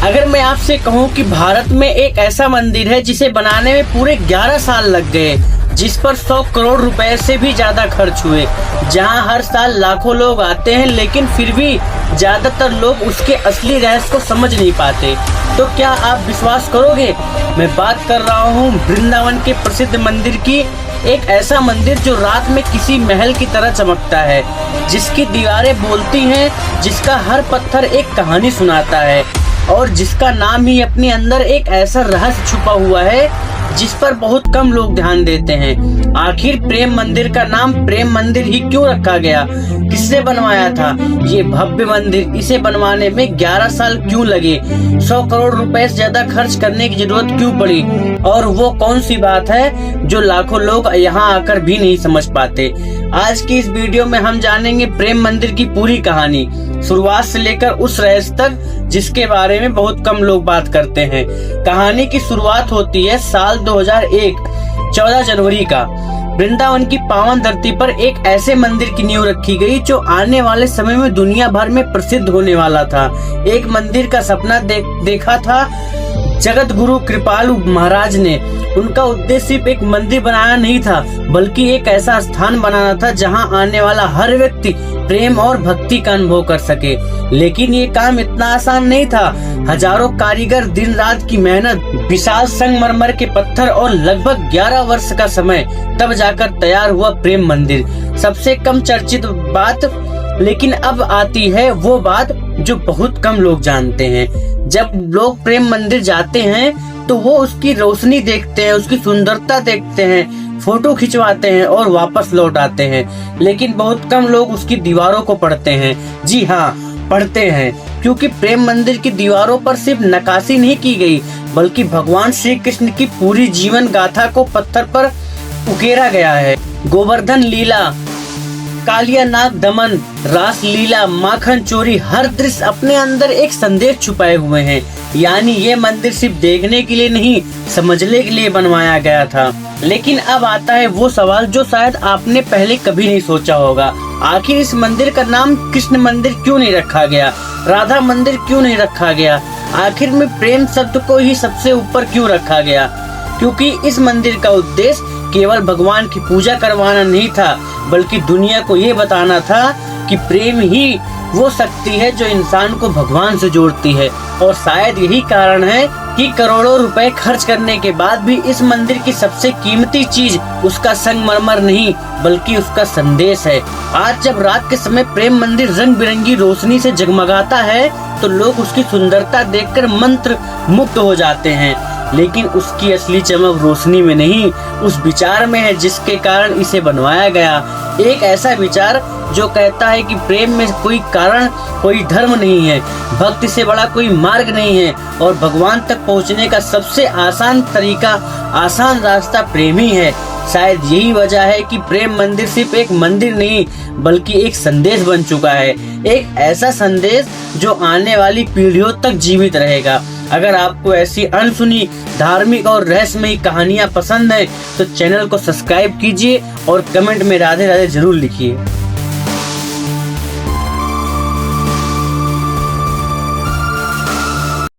अगर मैं आपसे कहूं कि भारत में एक ऐसा मंदिर है जिसे बनाने में पूरे 11 साल लग गए, जिस पर 100 करोड़ रुपए से भी ज्यादा खर्च हुए, जहां हर साल लाखों लोग आते हैं, लेकिन फिर भी ज्यादातर लोग उसके असली रहस्य को समझ नहीं पाते, तो क्या आप विश्वास करोगे? मैं बात कर रहा हूं वृंदावन के प्रसिद्ध मंदिर की। एक ऐसा मंदिर जो रात में किसी महल की तरह चमकता है, जिसकी दीवारें बोलती हैं, जिसका हर पत्थर एक कहानी सुनाता है और जिसका नाम ही अपने अंदर एक ऐसा रहस्य छुपा हुआ है जिस पर बहुत कम लोग ध्यान देते हैं। आखिर प्रेम मंदिर का नाम प्रेम मंदिर ही क्यों रखा गया? किसने बनवाया था ये भव्य मंदिर? इसे बनवाने में 11 साल क्यों लगे? 100 करोड़ रुपए से ज्यादा खर्च करने की जरूरत क्यों पड़ी? और वो कौन सी बात है जो लाखों लोग यहाँ आकर भी नहीं समझ पाते? आज की इस वीडियो में हम जानेंगे प्रेम मंदिर की पूरी कहानी, शुरुआत से लेकर उस रहस्य तक जिसके बारे में बहुत कम लोग बात करते हैं। कहानी की शुरुआत होती है साल 2001 14 जनवरी का। वृंदावन की पावन धरती पर एक ऐसे मंदिर की नींव रखी गई जो आने वाले समय में दुनिया भर में प्रसिद्ध होने वाला था। एक मंदिर का सपना देखा था जगत गुरु कृपालु महाराज ने। उनका उद्देश्य सिर्फ एक मंदिर बनाना नहीं था, बल्कि एक ऐसा स्थान बनाना था जहां आने वाला हर व्यक्ति प्रेम और भक्ति का अनुभव कर सके। लेकिन ये काम इतना आसान नहीं था। हजारों कारीगर, दिन रात की मेहनत, विशाल संगमरमर के पत्थर और लगभग 11 वर्ष का समय, तब जाकर तैयार हुआ प्रेम मंदिर। सबसे कम चर्चित बात, लेकिन अब आती है वो बात जो बहुत कम लोग जानते हैं। जब लोग प्रेम मंदिर जाते हैं तो वो उसकी रोशनी देखते हैं, उसकी सुंदरता देखते हैं, फोटो खिंचवाते हैं और वापस लौट आते हैं। लेकिन बहुत कम लोग उसकी दीवारों को पढ़ते हैं। जी हाँ, पढ़ते हैं, क्योंकि प्रेम मंदिर की दीवारों पर सिर्फ नक्काशी नहीं की गई, बल्कि भगवान श्री कृष्ण की पूरी जीवन गाथा को पत्थर पर उकेरा गया है। गोवर्धन लीला, कालिया नाग दमन, रास लीला, माखन चोरी, हर दृश्य अपने अंदर एक संदेश छुपाए हुए हैं। यानी ये मंदिर सिर्फ देखने के लिए नहीं, समझने के लिए बनवाया गया था। लेकिन अब आता है वो सवाल जो शायद आपने पहले कभी नहीं सोचा होगा। आखिर इस मंदिर का नाम कृष्ण मंदिर क्यों नहीं रखा गया? राधा मंदिर क्यों नहीं रखा गया? आखिर में प्रेम शब्द को ही सबसे ऊपर क्यों रखा गया? क्योंकि इस मंदिर का उद्देश्य केवल भगवान की पूजा करवाना नहीं था, बल्कि दुनिया को ये बताना था कि प्रेम ही वो शक्ति है जो इंसान को भगवान से जोड़ती है। और शायद यही कारण है कि करोड़ों रुपए खर्च करने के बाद भी इस मंदिर की सबसे कीमती चीज उसका संगमरमर नहीं, बल्कि उसका संदेश है। आज जब रात के समय प्रेम मंदिर रंग बिरंगी रोशनी से जगमगाता है तो लोग उसकी सुंदरता देखकर मंत्र मुग्ध हो जाते हैं। लेकिन उसकी असली चमक रोशनी में नहीं, उस विचार में है जिसके कारण इसे बनवाया गया। एक ऐसा विचार जो कहता है कि प्रेम में कोई कारण, कोई धर्म नहीं है, भक्ति से बड़ा कोई मार्ग नहीं है, और भगवान तक पहुंचने का सबसे आसान तरीका, आसान रास्ता प्रेम ही है। शायद यही वजह है कि प्रेम मंदिर सिर्फ एक मंदिर नहीं, बल्कि एक संदेश बन चुका है। एक ऐसा संदेश जो आने वाली पीढ़ियों तक जीवित रहेगा। अगर आपको ऐसी अनसुनी, धार्मिक और रहस्यमयी कहानियाँ पसंद है तो चैनल को सब्सक्राइब कीजिए और कमेंट में राधे राधे जरूर लिखिए।